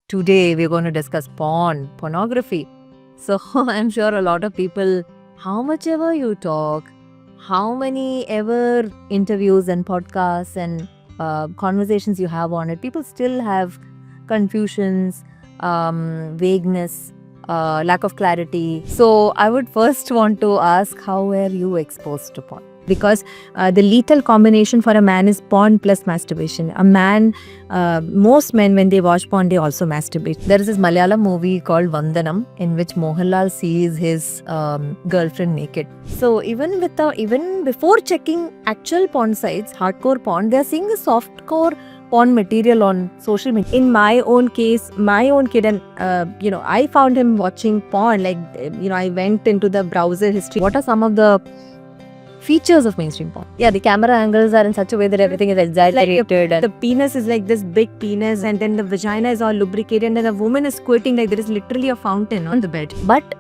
Today we're going to discuss pornography. So I'm sure a lot of people, how much ever you talk, how many ever interviews and podcasts and conversations you have on it, people still have confusions, vagueness, lack of clarity. So I would first want to ask, how were you exposed to porn? Because the lethal combination for a man is porn plus masturbation. Most men, when they watch porn, they also masturbate. There is this Malayalam movie called Vandanam in which Mohanlal sees his girlfriend naked. So even before checking actual porn sites, hardcore porn, they are seeing the softcore porn material on social media. In my own case, my own kid, and I found him watching porn. I went into the browser history. What are some of the features of mainstream porn? Yeah, the camera angles are in such a way that everything is exaggerated. The penis is like this big penis, and then the vagina is all lubricated, and then the woman is squirting like there is literally a fountain on the bed. But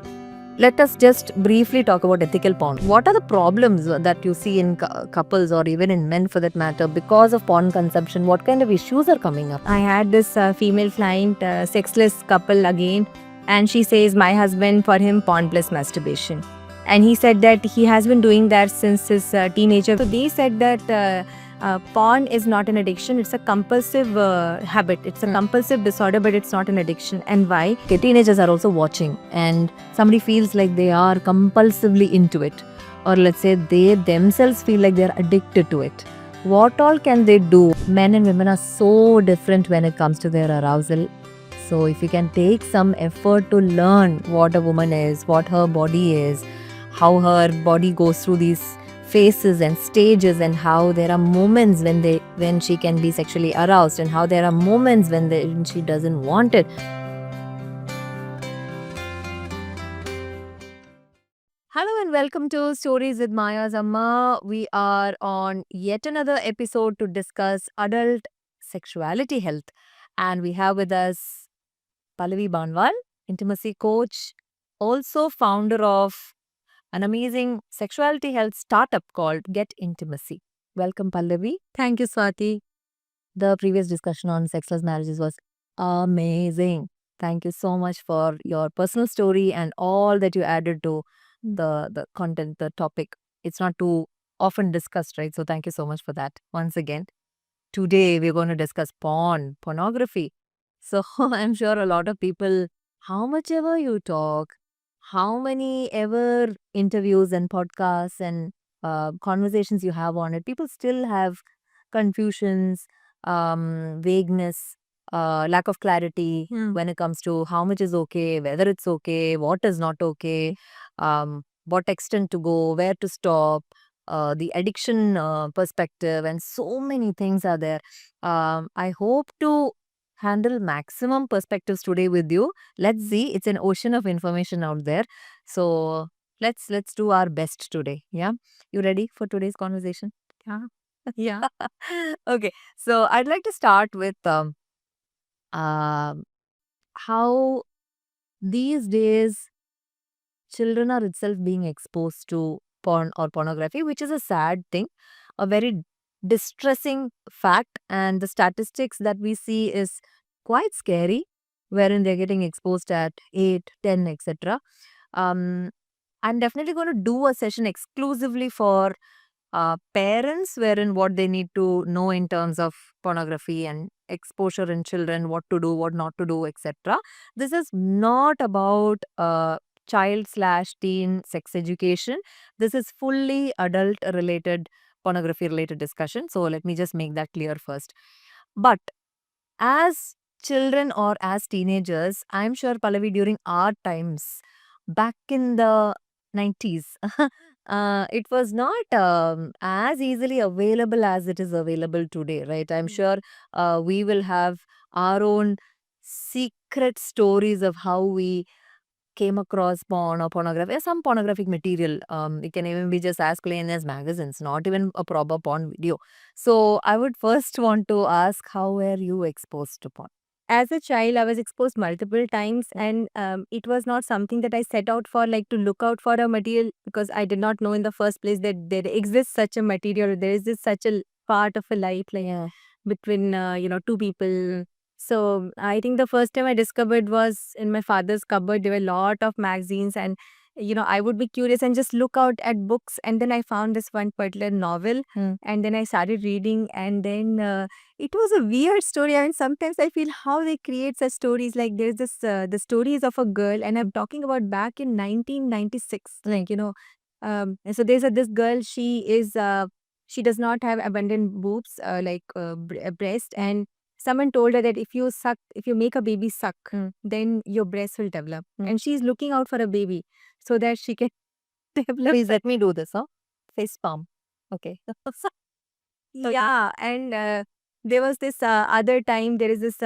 let us just briefly talk about ethical porn. What are the problems that you see in couples or even in men for that matter because of porn consumption? What kind of issues are coming up? I had this female client, sexless couple again, and she says, my husband, for him, porn plus masturbation. And he said that he has been doing that since his teenager. So they said that porn is not an addiction, it's a compulsive habit. It's a compulsive disorder, but it's not an addiction. And why? Okay, teenagers are also watching and somebody feels like they are compulsively into it. Or let's say they themselves feel like they're addicted to it. What all can they do? Men and women are so different when it comes to their arousal. So if you can take some effort to learn what a woman is, what her body is, how her body goes through these phases and stages, and how there are moments when she can be sexually aroused, and how there are moments when she doesn't want it. Hello and welcome to Stories with Maya's Amma. We are on yet another episode to discuss adult sexuality health, and we have with us Pallavi Banwal, intimacy coach, also founder of an amazing sexuality health startup called Get Intimacy. Welcome, Pallavi. Thank you, Swati. The previous discussion on sexless marriages was amazing. Thank you so much for your personal story and all that you added to the content, the topic. It's not too often discussed, right? So thank you so much for that once again. Today we're going to discuss pornography. So I'm sure a lot of people, how much ever you talk, how many ever interviews and podcasts and conversations you have on it, people still have confusions, vagueness, lack of clarity when it comes to how much is okay, whether it's okay, what is not okay, what extent to go, where to stop, the addiction perspective, and so many things are there. I hope to handle maximum perspectives today with you. Let's see, it's an ocean of information out there. So let's do our best today. Yeah, you ready for today's conversation? Yeah. Yeah. Okay, so I'd like to start with um how these days children are itself being exposed to porn or pornography, which is a sad thing, a very distressing fact, and the statistics that we see is quite scary, wherein they're getting exposed at 8, 10, etc. Um, I'm definitely going to do a session exclusively for parents, wherein what they need to know in terms of pornography and exposure in children, what to do, what not to do, etc. This is not about child slash teen sex education. This is fully adult related, pornography related discussion. So let me just make that clear first. But as children or as teenagers, I'm sure, Pallavi, during our times, back in the 90s, it was not as easily available as it is available today, right? I'm sure we will have our own secret stories of how we came across porn or pornography, or some pornographic material. It can even be just as plain as magazines, not even a proper porn video. So I would first want to ask, how were you exposed to porn? As a child, I was exposed multiple times, and it was not something that I set out for, like to look out for a material, because I did not know in the first place that there exists such a material. There is this such a part of a life, like Yeah. between two people. So I think the first time I discovered was in my father's cupboard. There were a lot of magazines, and I would be curious and just look out at books. And then I found this one particular novel, Hmm. and then I started reading. And then it was a weird story. I mean, sometimes I feel how they create such stories. Like there's this the stories of a girl, and I'm talking about back in 1996. And so there's this girl. She does not have abundant boobs, breast, and someone told her that if you make a baby suck, Mm. then your breast will develop. Mm. And she's looking out for a baby so that she can develop. Please let me do this, huh? Face palm. Okay. Yeah, and there was this other time. There is this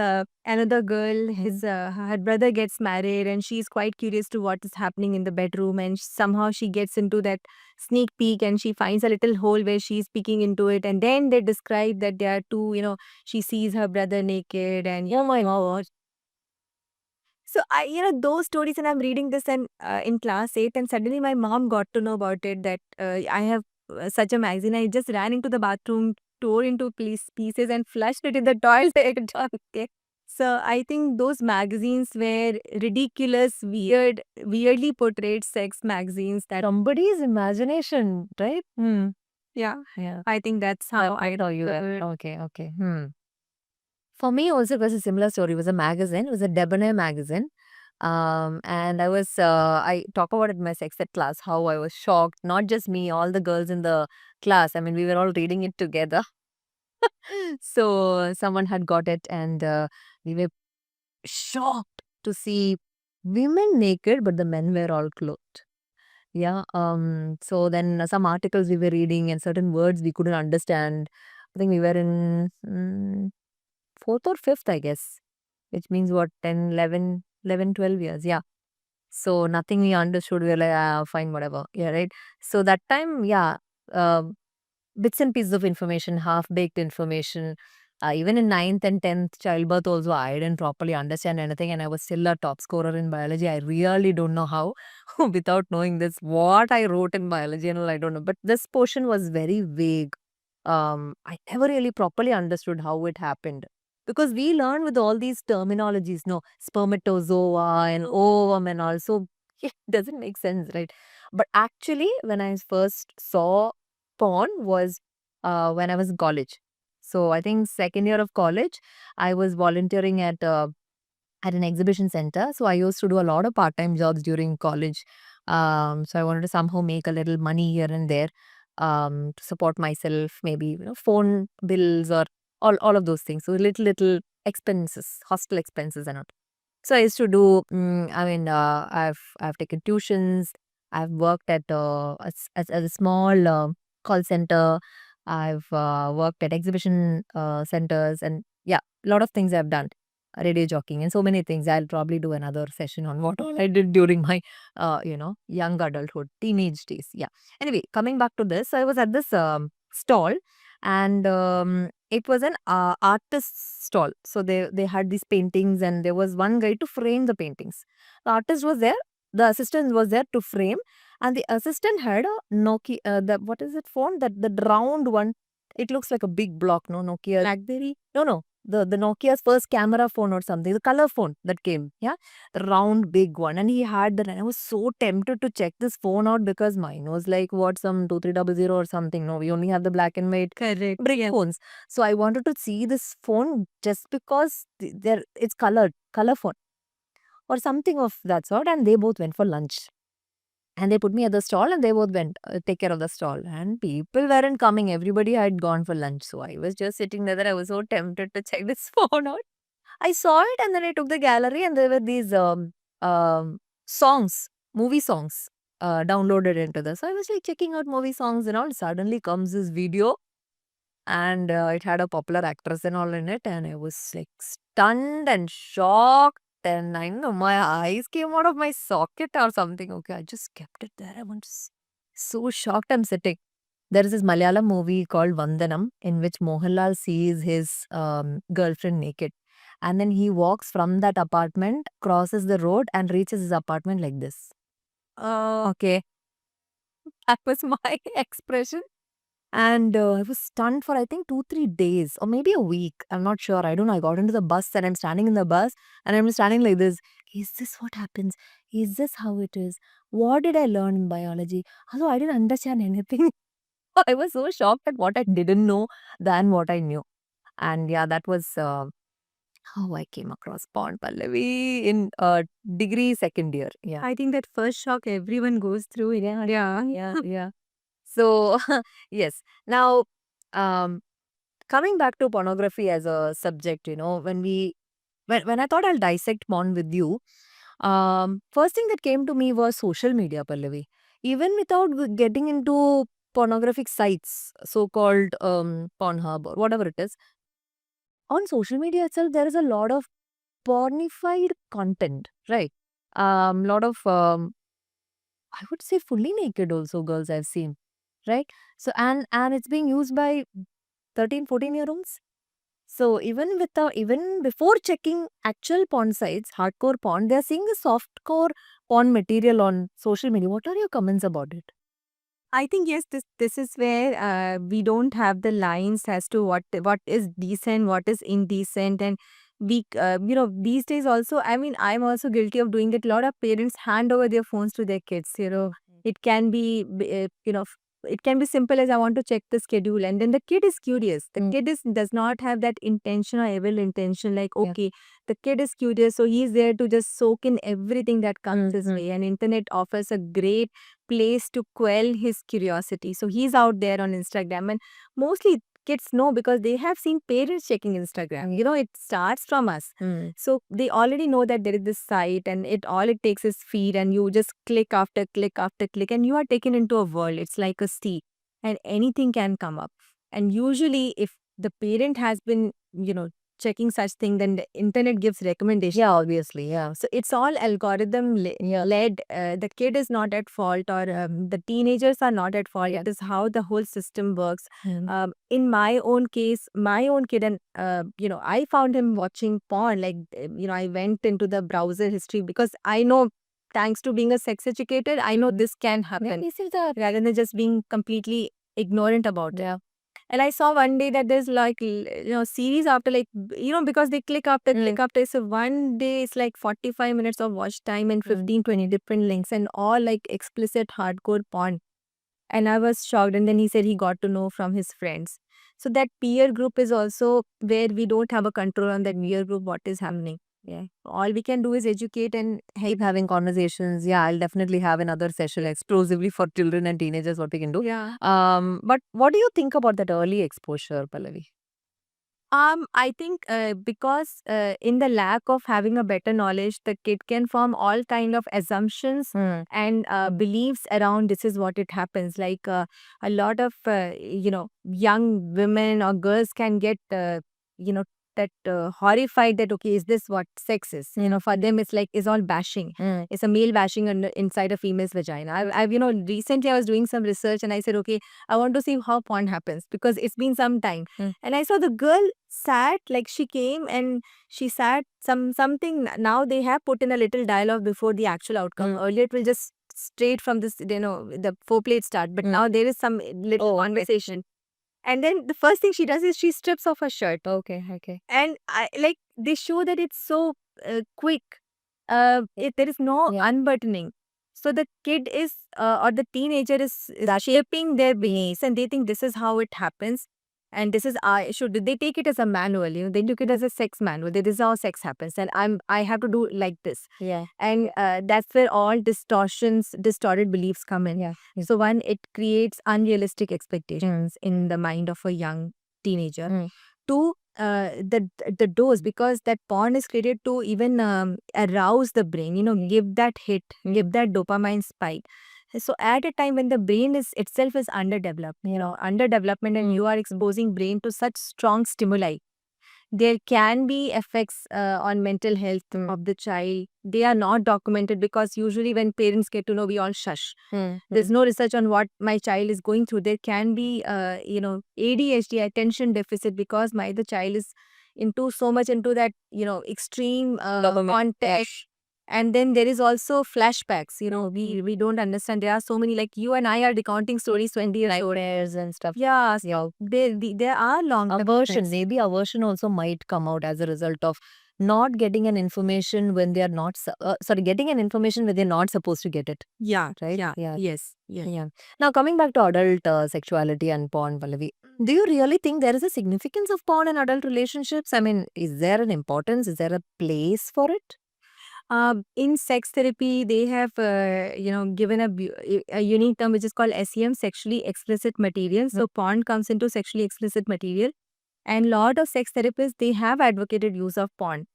another girl. His her brother gets married, and she's quite curious to what is happening in the bedroom. And somehow she gets into that sneak peek, and she finds a little hole where she's peeking into it. And then they describe that there are two. She sees her brother naked, and Oh my God. so those stories, and I'm reading this and in class 8, and suddenly my mom got to know about it that I have such a magazine. I just ran into the bathroom, tore into pieces, and flushed it in the toilet. Okay. So I think those magazines were ridiculous, weirdly portrayed sex magazines. That Somebody's imagination, right? Hmm. yeah, Yeah. I think that's how I I know you. discovered. Okay. Okay. Hmm. For me also it was a similar story. It was a magazine. It was a Debonair magazine. And I talk about it in my sex ed class, how I was shocked. Not just me, all the girls in the class. I mean, we were all reading it together. So someone had got it, and we were shocked to see women naked, but the men were all clothed. Yeah. So then some articles we were reading and certain words we couldn't understand. I think we were in fourth or fifth, I guess, which means what, 10, 11, 11, 12 years. Yeah. So nothing we understood. We were like, fine, whatever. Yeah, right. So that time, yeah, uh, bits and pieces of information, half baked information. Even in ninth and 10th childbirth, also, I didn't properly understand anything, and I was still a top scorer in biology. I really don't know how, without knowing this, what I wrote in biology and all, I don't know. But this portion was very vague. I never really properly understood how it happened. Because we learn with all these terminologies, no, spermatozoa and ovum and all. So it doesn't make sense, right? But actually, when I first saw porn was when I was in college. So I think second year of college, I was volunteering at an exhibition center. So I used to do a lot of part-time jobs during college. So I wanted to somehow make a little money here and there to support myself, maybe phone bills or all of those things. So little expenses, hostel expenses and all. So I used to do. I mean, I've taken tuitions. I've worked at as a small call center. I've worked at exhibition centers, and yeah, a lot of things I've done. Radio jockeying and so many things. I'll probably do another session on what all I did during my young adulthood, teenage days. Yeah. Anyway, coming back to this, I was at this stall, and it was an artist stall. So they had these paintings, and there was one guy to frame the paintings. The artist was there, the assistant was there to frame, and the assistant had a Nokia, the what is it phone, that the round one. It looks like a big block, no, Nokia. BlackBerry. No, the Nokia's first camera phone or something, the color phone that came, yeah, the round big one, and he had that, and I was so tempted to check this phone out because mine was like what, some 2300 or something. No, we only have the black and white Correct. brick Yeah. phones. So I wanted to see this phone just because it's color phone or something of that sort, and they both went for lunch. And they put me at the stall, and they both went take care of the stall. And people weren't coming. Everybody had gone for lunch. So I was just sitting there. That I was so tempted to check this phone out. I saw it, and then I took the gallery, and there were these songs, movie songs, downloaded into this. So I was like checking out movie songs and all. Suddenly comes this video, and it had a popular actress and all in it, and I was like stunned and shocked, and I know my eyes came out of my socket or something. Okay, I just kept it there. I was so shocked. I'm sitting. There is this Malayalam movie called Vandanam, in which Mohanlal sees his girlfriend naked, and then he walks from that apartment, crosses the road, and reaches his apartment like this. Okay, that was my expression. And I was stunned for I think 2-3 days or maybe a week. I'm not sure. I don't know. I got into the bus and I'm standing in the bus and I'm standing like this. Is this what happens? Is this how it is? What did I learn in biology? Also, I didn't understand anything. I was so shocked at what I didn't know than what I knew. And yeah, that was how I came across Pond Pallavi in degree second year. Yeah. I think that first shock everyone goes through. Yeah. Yeah. Yeah. Yeah. So, yes. Now, um, coming back to pornography as a subject, when I thought I'll dissect porn with you, first thing that came to me was social media, Pallavi. Even without getting into pornographic sites, so-called Pornhub or whatever it is, on social media itself, there is a lot of pornified content, right? Lot of I would say fully naked also girls I've seen, right? So and it's being used by 13-14-year-olds. So even before checking actual porn sites, hardcore porn, they're seeing the softcore porn material on social media. What are your comments about it? I think yes, this is where we don't have the lines as to what is decent, what is indecent, and we these days also. I mean, I'm also guilty of doing that. A lot of parents hand over their phones to their kids. It can be it can be simple as I want to check the schedule, and then the kid is curious. The kid does not have that intention or evil intention. Like Yeah. okay, the kid is curious, so he's there to just soak in everything that comes his way. And internet offers a great place to quell his curiosity. So he's out there on Instagram, and mostly kids know because they have seen parents checking Instagram. It starts from us. So they already know that there is this site, and it takes is feed, and you just click after click after click, and you are taken into a world. It's like a sea, and anything can come up. And usually, if the parent has been, checking such thing, then the internet gives recommendations. Yeah, obviously. Yeah. So it's all algorithm led. The kid is not at fault, or the teenagers are not at fault. It is how the whole system works. In my own case, my own kid, and I found him watching porn. Like I went into the browser history because I know. Thanks to being a sex educator, I know this can happen. This is the Rather than just being completely ignorant about it. yeah. And I saw one day that there's like, series after like, because they click after click after. So one day it's like 45 minutes of watch time and 15-20 different links and all like explicit hardcore porn. And I was shocked. And then he said he got to know from his friends. So that peer group is also where we don't have a control on that peer group, what is happening. Yeah. All we can do is educate and Keep having conversations. Yeah, I'll definitely have another session exclusively for children and teenagers, what we can do. yeah. But what do you think about that early exposure, Pallavi? I think because in the lack of having a better knowledge, the kid can form all kind of assumptions and beliefs around this is what it happens. Like a lot of young women or girls can get you know that horrified that okay, is this what sex is? For them it's like is all bashing. It's a male bashing inside a female's vagina. I've recently I was doing some research and I said okay, I want to see how porn happens because it's been some time. And I saw the girl sat like she came and she sat something. Now they have put in a little dialogue before the actual outcome. Earlier it will just straight from this the foreplay start, but now there is some little conversation. And then the first thing she does is she strips off her shirt. Okay. And I like they show that it's so quick. There is no unbuttoning. So the kid is or the teenager is shaping their beliefs, and they think this is how it happens. And this is should they take it as a manual? They took it as a sex manual. This is how sex happens, and I have to do like this. Yeah. And that's where all distorted beliefs come in. Yeah. So one, it creates unrealistic expectations in the mind of a young teenager. Two, the dose, because that porn is created to even arouse the brain, give that hit, give that dopamine spike. So at a time when the brain is itself is underdevelopment, and you are exposing brain to such strong stimuli, there can be effects on mental health of the child. They are not documented because usually when parents get to know, we all shush. There's no research on what my child is going through. There can be, ADHD, attention deficit, because the child is so much into that, extreme context. And then there is also flashbacks. We don't understand. There are so many, like you and I are recounting stories 20 years old. Nightmares and stuff. Yeah, Yeah. there are long Aversion, maybe aversion also might come out as a result of not getting an information when they are not, getting an information when they're not supposed to get it. Yeah, Right? yeah, Yeah. yes, yeah. Yeah. Now, coming back to adult sexuality and porn, Pallavi, do you really think there is a significance of porn in adult relationships? I mean, is there an importance? Is there a place for it? In sex therapy, they have given a unique term which is called SEM, sexually explicit material. So porn comes into sexually explicit material, and lot of sex therapists, they have advocated use of porn.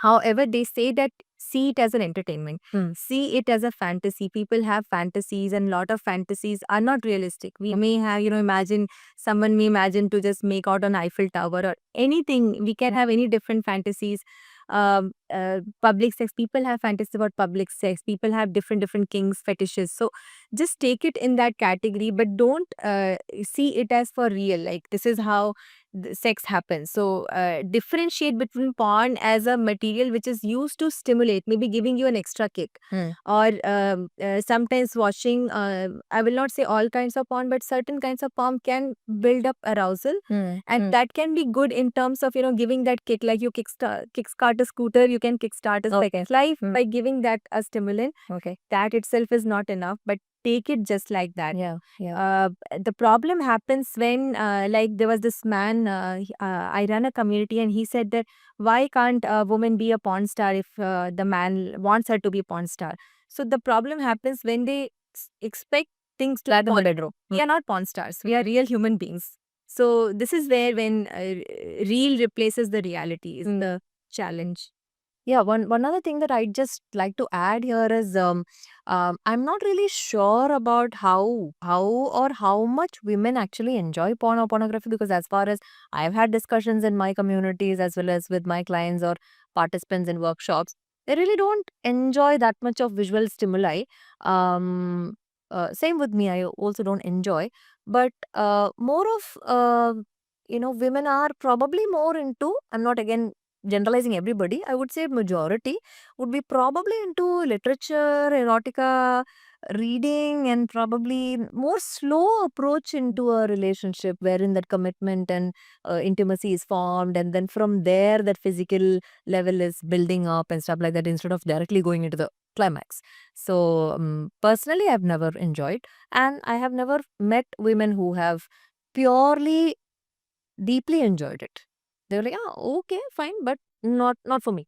However, they say that see it as an entertainment, see it as a fantasy. People have fantasies, and lot of fantasies are not realistic. We may have, someone may imagine to just make out an Eiffel Tower or anything. We can have any different fantasies. Public sex, people have fantasies about public sex. People have different kinks, fetishes. So just take it in that category, but don't see it as for real. Like this is how the sex happens. So differentiate between porn as a material which is used to stimulate, maybe giving you an extra kick, or sometimes watching. I will not say all kinds of porn, but certain kinds of porn can build up arousal, and that can be good in terms of giving that kick. Like you kickstart a scooter, you can kickstart a sex life by giving that a stimulant. Okay. That itself is not enough, but take it just like that. Yeah. The problem happens when, like, there was this man, I run a community, and he said that why can't a woman be a porn star if the man wants her to be a porn star? So the problem happens when they expect things to Flat in the porn. bedroom. We are not porn stars. We are real human beings. So this is where when real replaces the reality is the challenge. Yeah, one other thing that I'd just like to add here is I'm not really sure about how much women actually enjoy porn or pornography, because as far as I've had discussions in my communities as well as with my clients or participants in workshops, they really don't enjoy that much of visual stimuli. Same with me, I also don't enjoy, but more of women are probably more into. I'm not again generalizing everybody, I would say majority would be probably into literature, erotica, reading, and probably more slow approach into a relationship wherein that commitment and intimacy is formed, and then from there that physical level is building up and stuff like that, instead of directly going into the climax. So personally, I've never enjoyed, and I have never met women who have purely deeply enjoyed it. They were like, okay, fine, but not for me.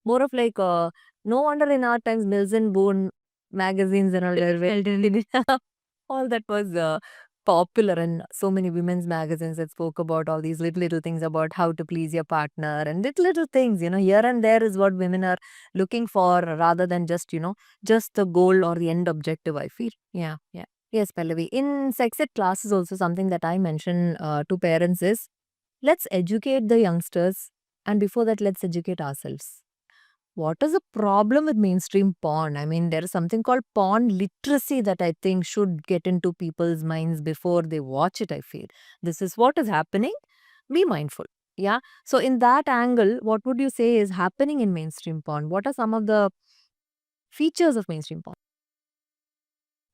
More of like, no wonder in our times Mills and Boone magazines and all that, all that was popular, and so many women's magazines that spoke about all these little things about how to please your partner, and little things, here and there is what women are looking for, rather than just the goal or the end objective, I feel. Yeah. Yes, Pallavi. In sex ed classes also, something that I mention to parents is, let's educate the youngsters, and before that, let's educate ourselves. What is the problem with mainstream porn? I mean, there is something called porn literacy that I think should get into people's minds before they watch it, I feel. This is what is happening. Be mindful. Yeah. So, in that angle, what would you say is happening in mainstream porn? What are some of the features of mainstream porn?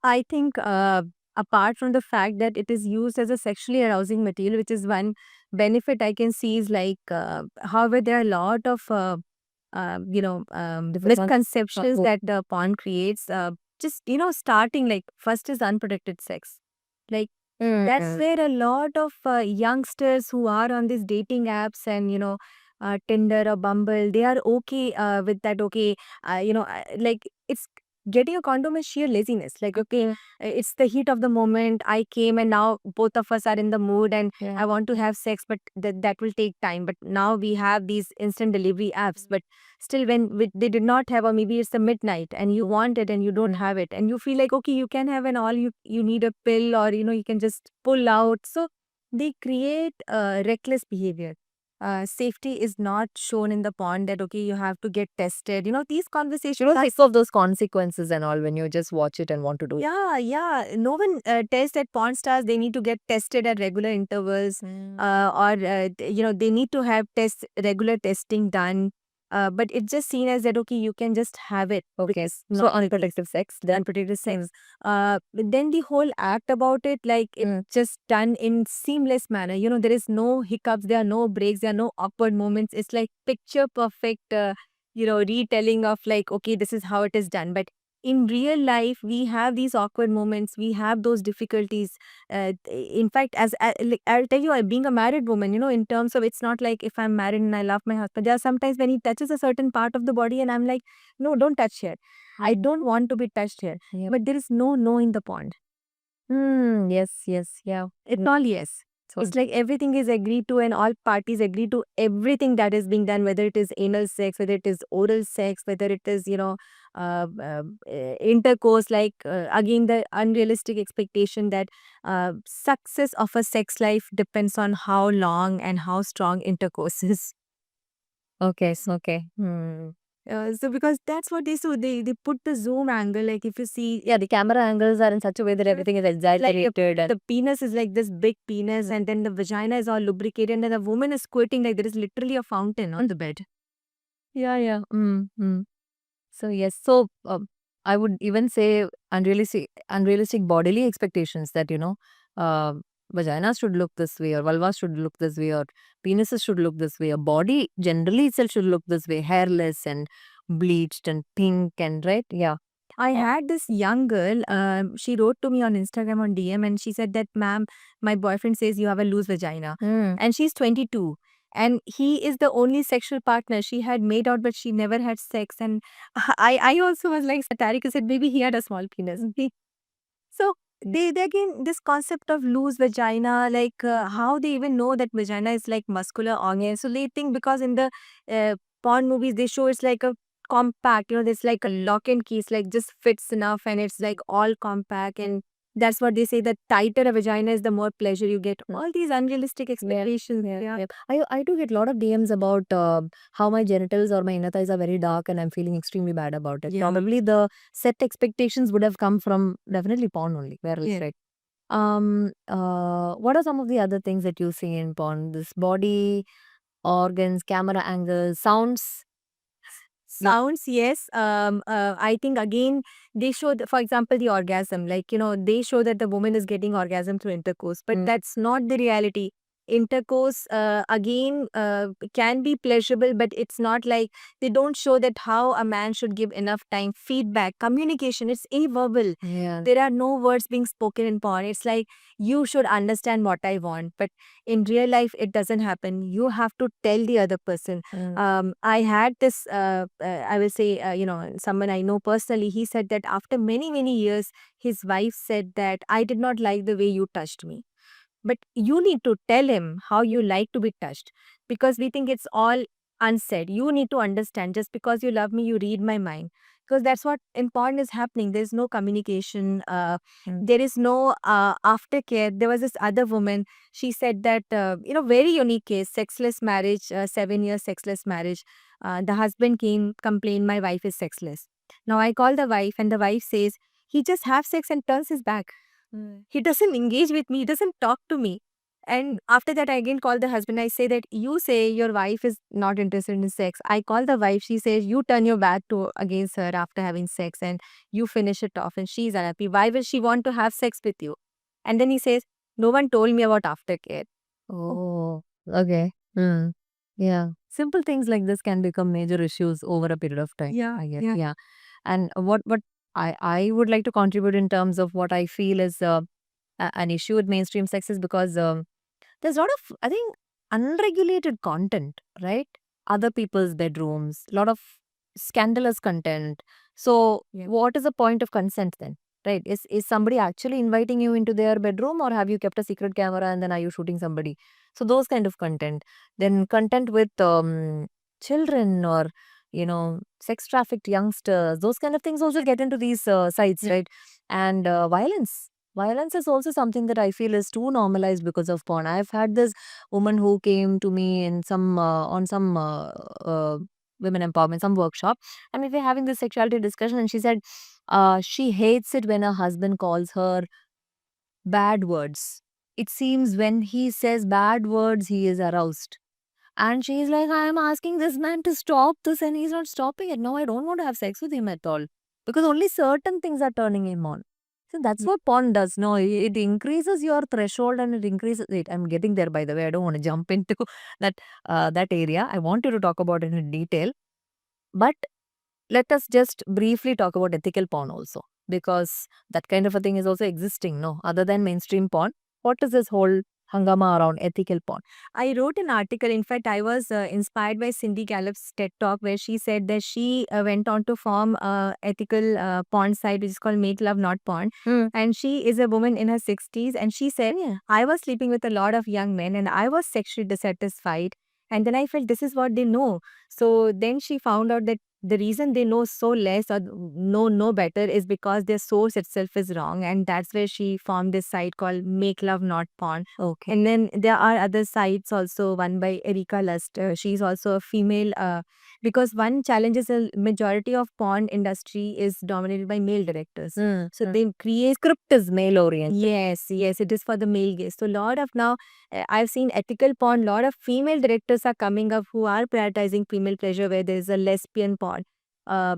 I think apart from the fact that it is used as a sexually arousing material, which is one benefit I can see, is like, however, there are a lot of misconceptions that the porn creates. Just starting, like, first is unprotected sex. Like that's where a lot of youngsters who are on these dating apps and Tinder or Bumble, they are okay with that. Okay, like, it's getting a condom is sheer laziness. Like, okay, it's the heat of the moment. I came, and now both of us are in the mood, and I want to have sex, but that will take time. But now we have these instant delivery apps, but still, when they did not have, or maybe it's the midnight and you want it and you don't have it, and you feel like, okay, you can have an all, you need a pill, or you can just pull out. So they create reckless behavior. Safety is not shown in the porn, that okay, you have to get tested. These conversations. Think of those consequences and all when you just watch it and want to do it. Yeah. No one tests at porn stars. They need to get tested at regular intervals, or they need to have regular testing done. but it's just seen as that okay, you can just have it. Okay. It's So not unprotected sex. Then unprotected sex. But then the whole act about it, like it's just done in seamless manner. You know, there is no hiccups, there are no breaks, there are no awkward moments. It's like picture perfect, retelling of like, okay, this is how it is done. But in real life, we have these awkward moments, we have those difficulties. In fact, like, I'll tell you, being a married woman, in terms of it's not like if I'm married and I love my husband, there are sometimes when he touches a certain part of the body and I'm like, no, don't touch here. I don't want to be touched here. Yep. But there is no in the pond. Yes, yes, yeah. It's all yes. So It's like everything is agreed to and all parties agree to everything that is being done, whether it is anal sex, whether it is oral sex, whether it is, intercourse, like again, the unrealistic expectation that success of a sex life depends on how long and how strong intercourse is. okay, okay. So because that's what they do, they put the zoom angle, like if you see, Yeah, the camera angles are in such a way that everything is like exaggerated and the penis is like this big penis, and then the vagina is all lubricated, and then the woman is squirting like there is literally a fountain on the bed. yeah, yeah. So yes, so I would even say unrealistic bodily expectations that uh, vaginas should look this way or vulvas should look this way or penises should look this way. A body generally itself should look this way, hairless and bleached and pink and right. Yeah. I had this young girl, she wrote to me on Instagram on DM and she said that, ma'am, my boyfriend says you have a loose vagina. And she's 22. And he is the only sexual partner she had made out, but she never had sex. And I also was like satiric. I said, maybe he had a small penis. So they again, this concept of loose vagina, like how they even know that vagina is like muscular organ. So they think because in the porn movies they show it's like a compact, there's like a lock and key, it's like just fits enough and it's like all compact, and that's what they say, that tighter a vagina is the more pleasure you get. All these unrealistic expectations. Yeah. I do get a lot of DMs about how my genitals or my inner thighs are very dark and I'm feeling extremely bad about it. Yeah. Probably the set expectations would have come from definitely porn only. Where else, Yeah. right? What are some of the other things that you see in porn? This body, organs, camera angles, sounds. Sounds, yes. I think again they show, for example, the orgasm. Like they show that the woman is getting orgasm through intercourse, but that's not the reality. Intercourse again can be pleasurable, but it's not like they don't show that how a man should give enough time, feedback, communication. It's a-verbal. Yeah. There are no words being spoken in porn. It's like you should understand what I want, but in real life it doesn't happen. You have to tell the other person. I had this, I will say, someone I know personally, he said that after many, many years, his wife said that I did not like the way you touched me. But you need to tell him how you like to be touched, because we think it's all unsaid. You need to understand, just because you love me, you read my mind. Because that's what important is happening. There's no communication. There is no aftercare. There was this other woman. She said that, very unique case, sexless marriage, 7 years sexless marriage. The husband came, complained, my wife is sexless. Now I call the wife, and the wife says, he just have sex and turns his back. He doesn't engage with me, he doesn't talk to me. And after that, I again call the husband. I say that you say your wife is not interested in sex. I call the wife. She says you turn your back to against her after having sex and you finish it off and she's unhappy. Why will she want to have sex with you? And then he says, no one told me about aftercare. Oh, okay. Yeah. Simple things like this can become major issues over a period of time. Yeah, I guess. yeah. Yeah. And what I would like to contribute in terms of what I feel is an issue with mainstream sex is because there's a lot of, I think, unregulated content, right? Other people's bedrooms, a lot of scandalous content. So, Yeah. what is the point of consent then? Right? Is somebody actually inviting you into their bedroom, or have you kept a secret camera and then are you shooting somebody? So those kind of content. Then content with children or sex trafficked youngsters. Those kind of things also get into these sites, Yeah. right? And violence. Violence is also something that I feel is too normalized because of porn. I've had this woman who came to me in some on some women empowerment, some workshop, and we were having this sexuality discussion, and she said she hates it when her husband calls her bad words. It seems when he says bad words, he is aroused. And she's like, I am asking this man to stop this and he's not stopping it. No, I don't want to have sex with him at all. Because only certain things are turning him on. So that's what porn does. No, it increases your threshold and it increases it. I'm getting there, by the way. I don't want to jump into that that area. I want you to talk about it in detail. But let us just briefly talk about ethical porn also. Because that kind of a thing is also existing, no? Other than mainstream porn. What is this whole hangama around ethical porn? I wrote an article. In fact, I was inspired by Cindy Gallup's TED Talk, where she said that she went on to form a ethical porn site, which is called Make Love Not Porn. And she is a woman in her 60s. And she said, Yeah. I was sleeping with a lot of young men and I was sexually dissatisfied. And then I felt this is what they know. So then she found out that the reason they know so less or know no better is because their source itself is wrong. And that's where she formed this site called Make Love Not Porn. Okay. And then there are other sites also, one by Erika Lust. She's also a female, because one challenge is a majority of porn industry is dominated by male directors. So they create. Script is male oriented. Yes, it is for the male gaze. So lot of now, I've seen ethical porn, lot of female directors are coming up who are prioritizing female pleasure where there is a lesbian porn. Or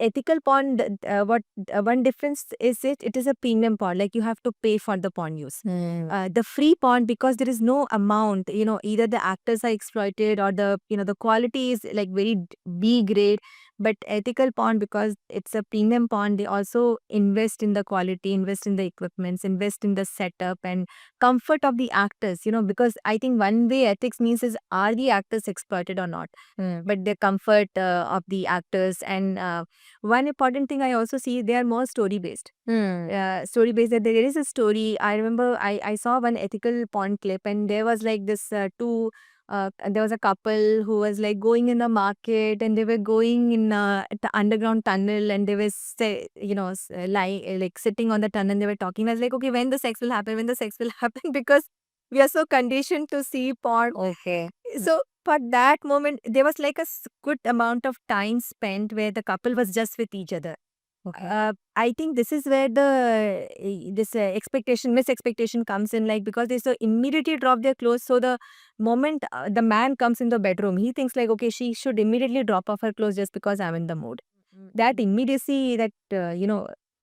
ethical porn, what one difference is it is a premium porn, like you have to pay for the porn use. The free porn, because there is no amount, either the actors are exploited or the quality is like very B grade. But ethical porn, because it's a premium porn, they also invest in the quality, invest in the equipments, invest in the setup and comfort of the actors, because I think one way ethics means is, are the actors exploited or not? But the comfort of the actors. And one important thing I also see, they are more story based. Story based, that there is a story. I remember I saw one ethical porn clip and there was like this there was a couple who was like going in the market and they were going in the underground tunnel and they were like sitting on the tunnel and they were talking. I was like, okay, when the sex will happen, when the sex will happen, because we are so conditioned to see porn. Okay. So for that moment, there was like a good amount of time spent where the couple was just with each other. Okay. I think this is where this misexpectation comes in, like, because they so immediately drop their clothes. So the moment the man comes in the bedroom, he thinks like, okay, she should immediately drop off her clothes just because I'm in the mood. That immediacy, that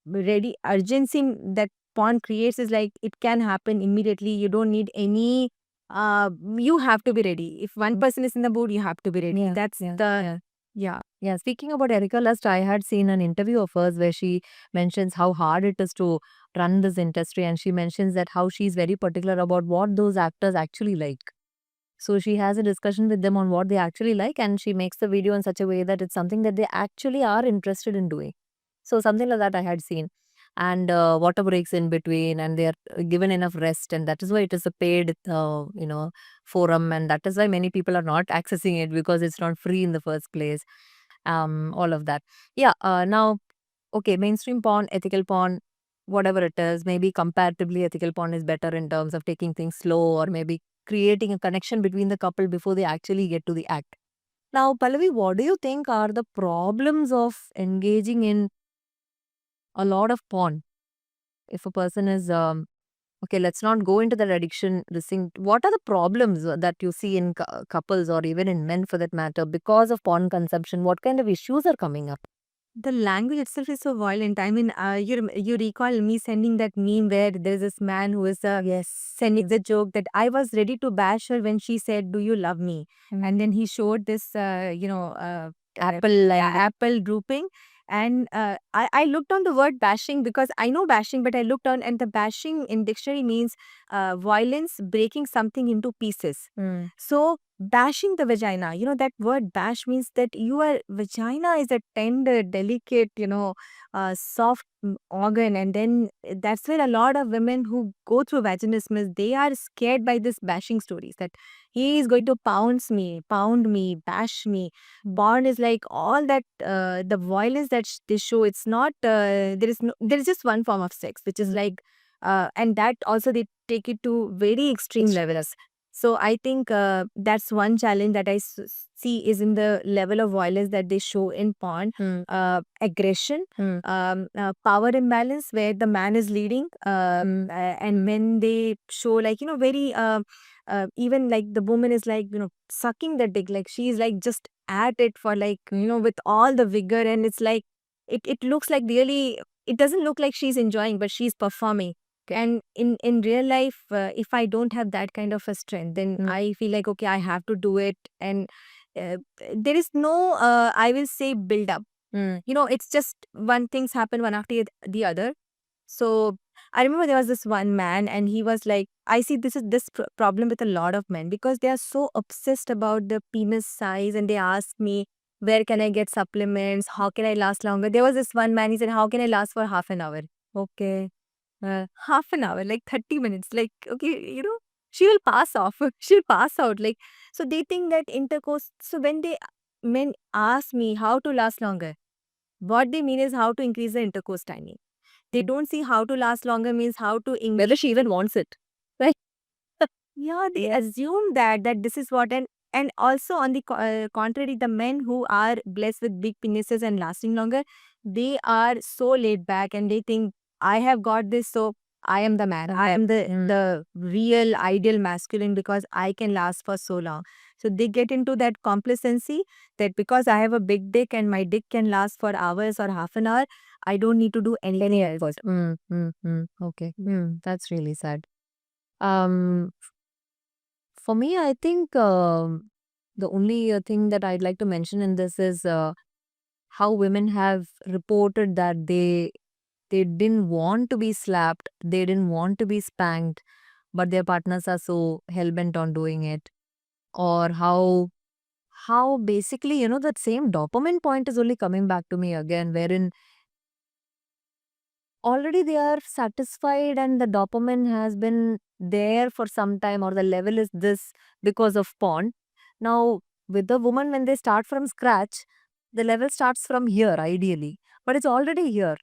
ready urgency that porn creates is like it can happen immediately. You don't need any. You have to be ready. If one person is in the mood, you have to be ready. Yeah, That's yeah, the yeah. yeah. Yeah, speaking about Erika Lust, I had seen an interview of hers where she mentions how hard it is to run this industry, and she mentions that how she's very particular about what those actors actually like. So she has a discussion with them on what they actually like, and she makes the video in such a way that it's something that they actually are interested in doing. So something like that I had seen. And water breaks in between, and they are given enough rest, and that is why it is a paid, forum, and that is why many people are not accessing it because it's not free in the first place. All of that. Yeah. Now, okay, mainstream porn, ethical porn, whatever it is, maybe comparatively ethical porn is better in terms of taking things slow or maybe creating a connection between the couple before they actually get to the act. Now, Pallavi, what do you think are the problems of engaging in a lot of porn? If a person is, okay, let's not go into that addiction, this thing. What are the problems that you see in couples or even in men for that matter because of porn consumption? What kind of issues are coming up? The language itself is so violent. I mean, you recall me sending that meme where there's this man who is Yes. sending the joke that I was ready to bash her when she said, "Do you love me?" And then he showed this, Apple and apple drooping. And I looked on the word bashing because I know bashing, but I looked on, and the bashing in dictionary means violence, breaking something into pieces. So bashing the vagina, that word bash means that your vagina is a tender, delicate, soft organ. And then that's where a lot of women who go through vaginismus, they are scared by this bashing stories that he is going to pound me, bash me. Bond is like all that, the violence that they show. It's not, there is just one form of sex, which is like, and that also they take it to very extreme levels. So I think that's one challenge that I see is in the level of violence that they show in porn. Aggression, power imbalance where the man is leading, and when they show like, very even like the woman is like, sucking the dick, like she's like just at it for like, with all the vigor, and it's like it looks like really, it doesn't look like she's enjoying, but she's performing. And in real life, if I don't have that kind of a strength, then I feel like, okay, I have to do it. And uh, there is no, I will say, build up. It's just one things happen one after the other. So I remember there was this one man, and he was like, I see this problem with a lot of men, because they are so obsessed about the penis size, and they ask me, where can I get supplements? How can I last longer? There was this one man, he said, how can I last for half an hour? Okay. Half an hour, like 30 minutes. Like, okay, she will pass off. She'll pass out. Like, so they think that intercourse. So when men ask me how to last longer, what they mean is how to increase the intercourse timing. They don't see how to last longer means how to Whether she even wants it. Right? yeah, they assume that this is what. And also on the contrary, the men who are blessed with big penises and lasting longer, they are so laid back, and they think, I have got this, so I am the man. I am the real ideal masculine, because I can last for so long. So they get into that complacency, that because I have a big dick and my dick can last for hours or half an hour, I don't need to do anything else. Okay. That's really sad. Um, for me, I think the only thing that I'd like to mention in this is how women have reported that they didn't want to be slapped, they didn't want to be spanked, but their partners are so hell bent on doing it. Or how basically, that same dopamine point is only coming back to me again, wherein already they are satisfied and the dopamine has been there for some time, or the level is this because of porn. Now, with the woman, when they start from scratch, the level starts from here ideally, but it's already here.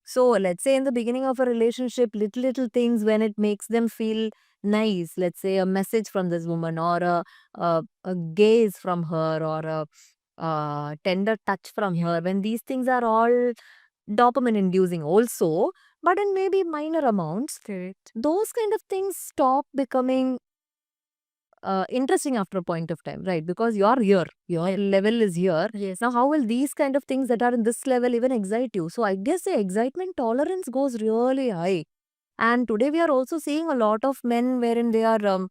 So, let's say in the beginning of a relationship, little things when it makes them feel nice, let's say a message from this woman, or a gaze from her, or a tender touch from her, when these things are all dopamine inducing also, but in maybe minor amounts, Correct. those kind of things stop becoming interesting after a point of time, right? Because you're here, your level is here. Yes. Now, how will these kind of things that are in this level even excite you? So, I guess the excitement tolerance goes really high. And today we are also seeing a lot of men wherein they are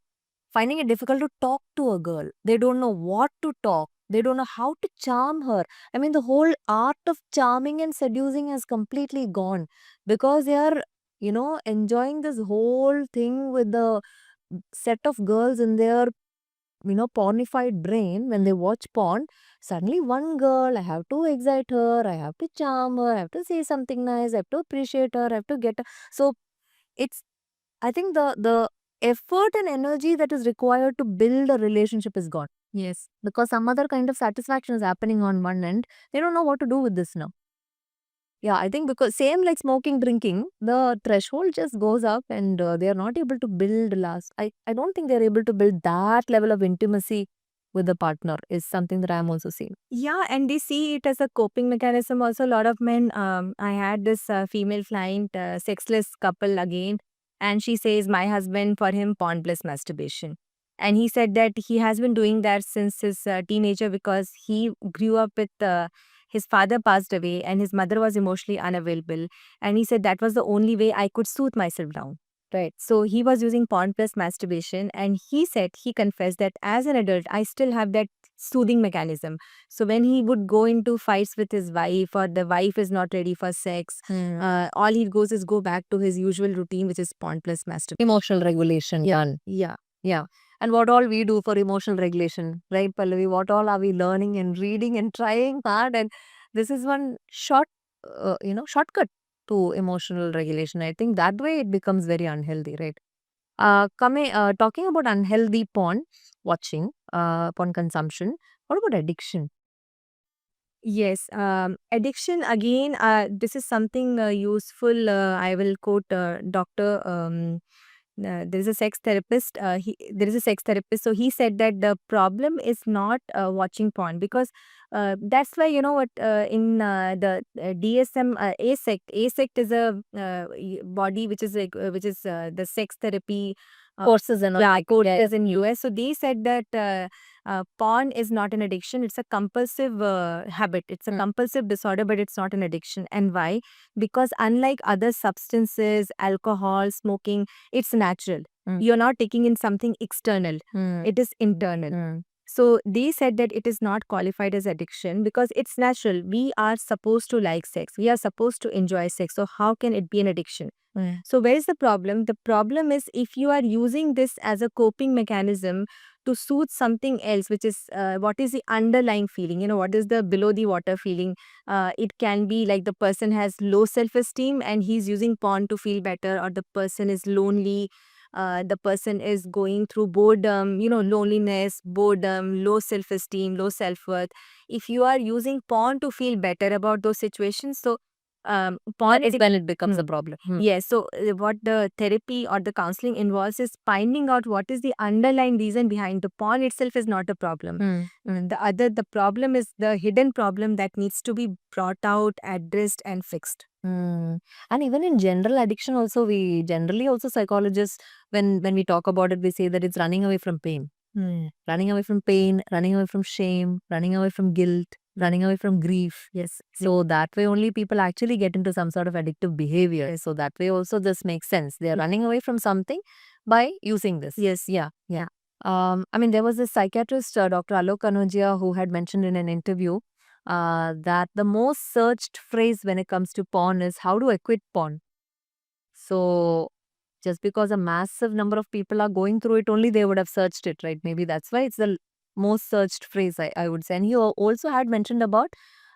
finding it difficult to talk to a girl. They don't know what to talk. They don't know how to charm her. I mean, the whole art of charming and seducing has completely gone, because they are, enjoying this whole thing with the set of girls in their, pornified brain. When they watch porn, suddenly one girl, I have to excite her, I have to charm her, I have to say something nice, I have to appreciate her, I have to get her. So, it's, I think the effort and energy that is required to build a relationship is gone, Yes. because some other kind of satisfaction is happening on one end. They don't know what to do with this now. Yeah, I think because same like smoking, drinking, the threshold just goes up, and they are not able to build last. I don't think they're able to build that level of intimacy with the partner, is something that I'm also seeing. Yeah, and they see it as a coping mechanism. Also, a lot of men. I had this female client, sexless couple again, and she says, my husband, for him, porn plus masturbation. And he said that he has been doing that since his teenager, because he grew up with his father passed away and his mother was emotionally unavailable. And he said that was the only way I could soothe myself down. Right. So he was using porn plus masturbation, and he said, he confessed that as an adult, I still have that soothing mechanism. So when he would go into fights with his wife, or the wife is not ready for sex, all he goes is go back to his usual routine, which is porn plus masturbation. Emotional regulation. Yeah. Yeah. And what all we do for emotional regulation, right, Pallavi? What all are we learning and reading and trying hard? And this is one shortcut to emotional regulation. I think that way it becomes very unhealthy, right? Talking about unhealthy porn watching, porn consumption. What about addiction? Yes, addiction again. This is something useful. I will quote Doctor. There is a sex therapist. There is a sex therapist. So he said that the problem is not watching porn, because that's why, what, in the DSM, ASECT. ASECT is a body which is like, which is the sex therapy Courses and all. yeah, Yeah. courses in US. So they said that porn is not an addiction; it's a compulsive habit. It's a Mm. compulsive disorder, but it's not an addiction. And why? Because unlike other substances, alcohol, smoking, it's natural. Mm. You're not taking in something external; Mm. it is internal. Mm. So they said that it is not qualified as addiction because it's natural. We are supposed to like sex. We are supposed to enjoy sex. So how can it be an addiction? Mm. So where is the problem? The problem is if you are using this as a coping mechanism to soothe something else, which is what is the underlying feeling? What is the below the water feeling? It can be like the person has low self-esteem and he's using porn to feel better, or the person is lonely. The person is going through boredom, loneliness, boredom, low self-esteem, low self-worth. If you are using porn to feel better about those situations, so porn That is is when it becomes a Hmm. problem. Yes. So, what the therapy or the counseling involves is finding out what is the underlying reason behind the porn itself is not a problem. Mm. The problem is the hidden problem that needs to be brought out, addressed, and fixed. Mm. And even in general addiction also, we generally also psychologists, when we talk about it, we say that it's running away from pain. Running away from pain, running away from shame, running away from guilt, running away from grief. Yes. So that way only people actually get into some sort of addictive behavior. So that way also this makes sense. They are running away from something by using this. Yes. Yeah. Yeah. I mean, there was this psychiatrist, Dr. Alok Kanodia, who had mentioned in an interview that the most searched phrase when it comes to porn is how to quit porn. So just because a massive number of people are going through it, only they would have searched it, right? Maybe that's why it's the most searched phrase, I would say. And he also had mentioned about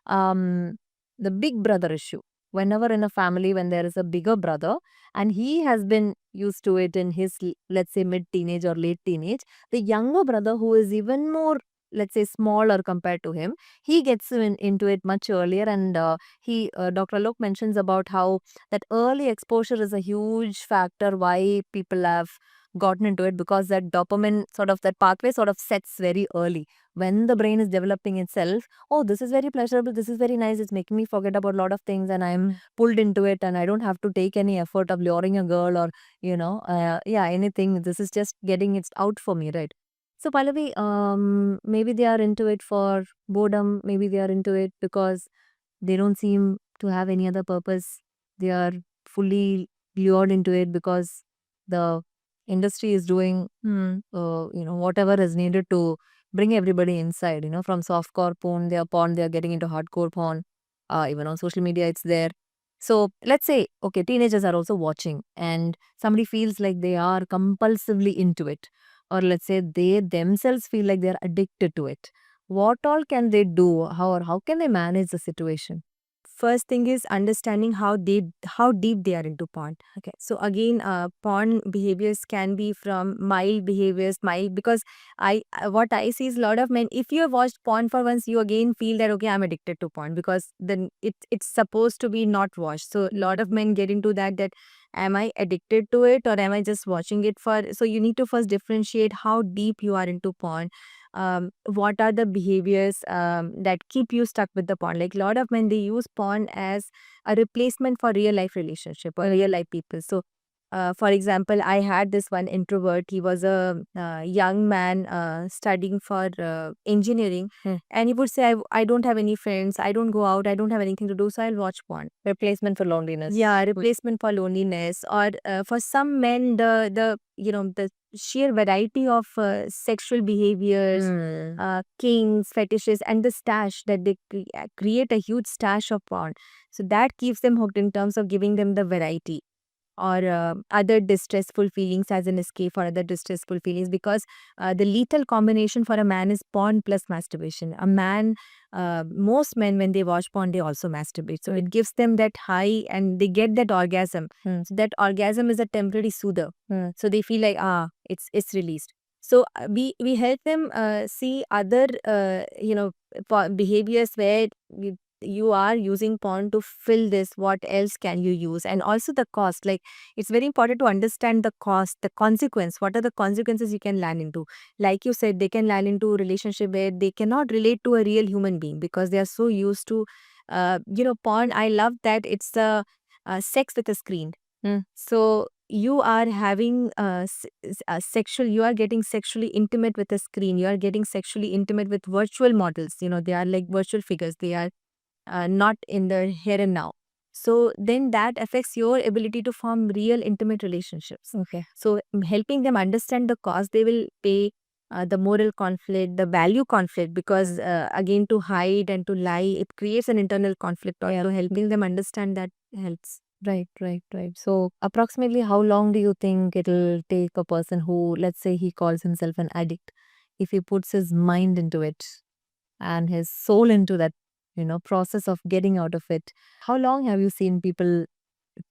um, the big brother issue. Whenever in a family, when there is a bigger brother and he has been used to it in his, let's say, mid teenage or late teenage, the younger brother who is even more, let's say, smaller compared to him, he gets into it much earlier. And Dr. Lok mentions about how that early exposure is a huge factor why people have gotten into it, because that dopamine sort of that pathway sort of sets very early when the brain is developing itself. Oh, this is very pleasurable, this is very nice, it's making me forget about a lot of things, and I'm pulled into it, and I don't have to take any effort of luring a girl or yeah, anything. This is just getting it out for me, right? So Pallavi, maybe they are into it for boredom, maybe they are into it because they don't seem to have any other purpose. They are fully lured into it because the industry is doing whatever is needed to bring everybody inside. From softcore porn, they are getting into hardcore porn. Even on social media, it's there. So let's say, okay, teenagers are also watching, and somebody feels like they are compulsively into it, or let's say they themselves feel like they are addicted to it. What all can they do? How can they manage the situation? First thing is understanding how deep they are into porn. Okay, so again, porn behaviors can be from mild behaviors, mild, because what I see is a lot of men, if you have watched porn for once, you again feel that okay, I'm addicted to porn, because then it's supposed to be not watched. So a lot of men get into that am I addicted to it, or am I just watching it for? So you need to first differentiate how deep you are into porn. What are the behaviors that keep you stuck with the porn? Like a lot of men, they use porn as a replacement for real life relationship or real life people. So for example, I had this one introvert. He was a young man studying for engineering, and he would say, I don't have any friends, I don't go out, I don't have anything to do, so I'll watch porn. Replacement for loneliness. Yeah, replacement for loneliness, or for some men, the sheer variety of sexual behaviors, Hmm. kinks, fetishes, and the stash that they create a huge stash of porn. So that keeps them hooked in terms of giving them the variety, or other distressful feelings as an escape for other distressful feelings, because the lethal combination for a man is porn plus masturbation. Most men, when they watch porn, they also masturbate, so it gives them that high and they get that orgasm. So that orgasm is a temporary soother, so they feel like it's released. So we help them see other behaviors where you are using porn to fill this. What else can you use? And also the cost, like it's very important to understand the cost, the consequence. What are the consequences you can land into? Like you said, they can land into a relationship where they cannot relate to a real human being because they are so used to porn. I love that it's a sex with a screen. So you are having sexual, you are getting sexually intimate with a screen, you are getting sexually intimate with virtual models, they are like virtual figures, they are not in the here and now. So then that affects your ability to form real intimate relationships. Okay. So helping them understand the cost they will pay, the moral conflict, the value conflict, because again, to hide and to lie, it creates an internal conflict. Also, helping them understand that helps. Right, right, right. So, approximately how long do you think it'll take a person who, let's say, he calls himself an addict, if he puts his mind into it and his soul into that, process of getting out of it? How long have you seen people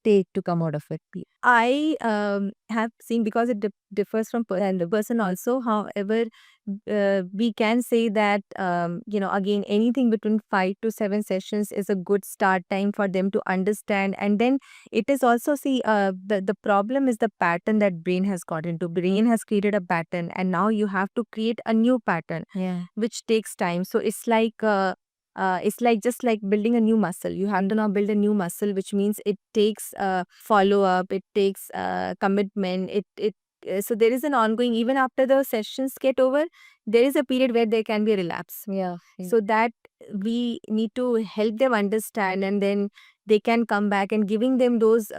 take to come out of it? I have seen, because it differs from person to person also. However, we can say that, again, anything between 5 to 7 sessions is a good start time for them to understand. And then it is also, see, the problem is the pattern that brain has got into. Brain has created a pattern, and now you have to create a new pattern, Yeah. which takes time. So it's like just like building a new muscle. You have to now build a new muscle, which means it takes follow up, it takes commitment. So there is an ongoing, even after the sessions get over, there is a period where there can be a relapse. Yeah. So that we need to help them understand, and then they can come back, and giving them those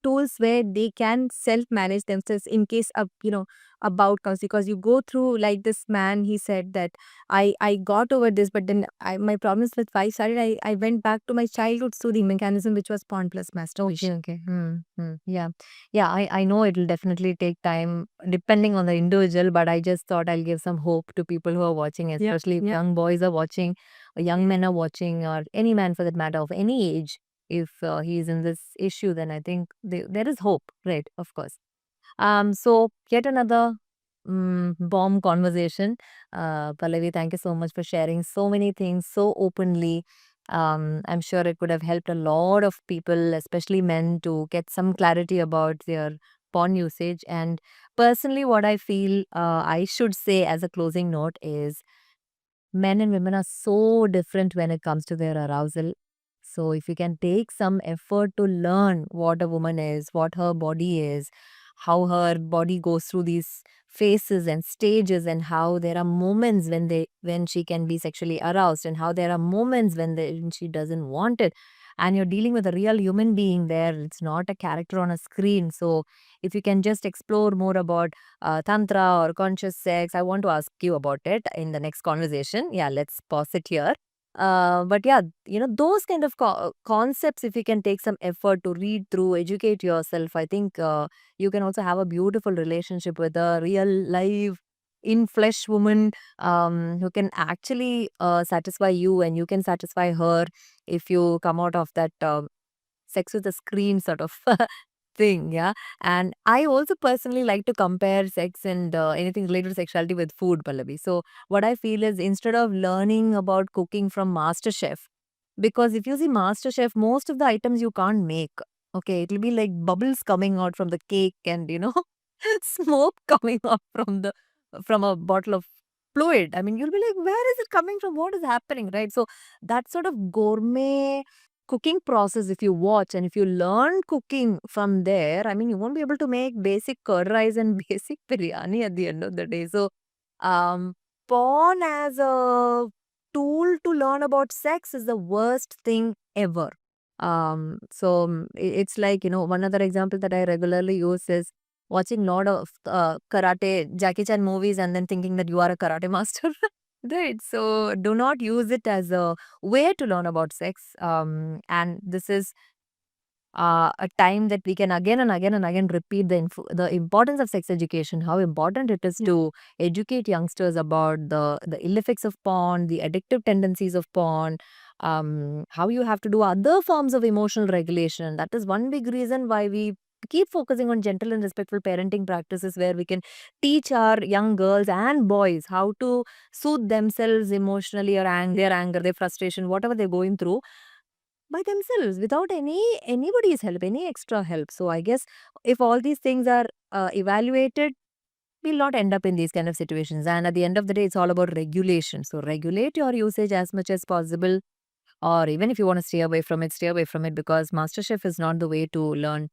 tools where they can self manage themselves in case of a bout comes. Because you go through, like this man, he said that I got over this, but then my problems with wife started. I went back to my childhood soothing mechanism, which was porn plus Okay, masturbation. okay. Yeah. Yeah, I know it'll definitely take time depending on the individual, but I just thought I'll give some hope to people who are watching, Yeah, especially if yeah. young boys are watching, or young men are watching, or any man for that matter of any age. If he's in this issue, then I think there is hope, right? Of course. So yet another bomb conversation. Pallavi, thank you so much for sharing so many things so openly. I'm sure it could have helped a lot of people, especially men, to get some clarity about their porn usage. And personally, what I feel I should say as a closing note is men and women are so different when it comes to their arousal. So, if you can take some effort to learn what a woman is, what her body is, how her body goes through these phases and stages, and how there are moments when she can be sexually aroused, and how there are moments when she doesn't want it, and you're dealing with a real human being there. It's not a character on a screen. So, if you can just explore more about tantra or conscious sex, I want to ask you about it in the next conversation. Yeah, let's pause it here. But yeah, those kind of concepts, if you can take some effort to read through, educate yourself, I think you can also have a beautiful relationship with a real live in flesh woman who can actually satisfy you, and you can satisfy her if you come out of that sex with a screen sort of thing. Yeah. And I also personally like to compare sex and anything related to sexuality with food, Pallavi. So what I feel is, instead of learning about cooking from MasterChef, because if you see MasterChef, most of the items you can't make. Okay, it'll be like bubbles coming out from the cake, and smoke coming up from a bottle of fluid. I mean, you'll be like, where is it coming from? What is happening, right? So that sort of gourmet cooking process, if you watch and if you learn cooking from there, I mean, you won't be able to make basic curd rice and basic biryani at the end of the day. So, um, porn as a tool to learn about sex is the worst thing ever. It's like, one other example that I regularly use is watching lot of karate, Jackie Chan movies, and then thinking that you are a karate master. Right. So do not use it as a way to learn about sex. And this is a time that we can again and again and again repeat the importance of sex education, how important it is to educate youngsters about the ill effects of porn, the addictive tendencies of porn, how you have to do other forms of emotional regulation. That is one big reason why we keep focusing on gentle and respectful parenting practices, where we can teach our young girls and boys how to soothe themselves emotionally, or their anger, their frustration, whatever they're going through, by themselves without anybody's help, any extra help. So I guess if all these things are evaluated, we'll not end up in these kind of situations. And at the end of the day, it's all about regulation. So regulate your usage as much as possible, or even if you want to stay away from it, stay away from it, because MasterChef is not the way to learn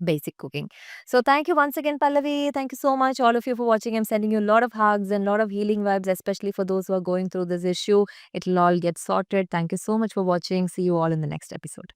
basic cooking. So thank you once again, Pallavi. Thank you so much, all of you, for watching. I'm sending you a lot of hugs and a lot of healing vibes, especially for those who are going through this issue. It'll all get sorted. Thank you so much for watching. See you all in the next episode.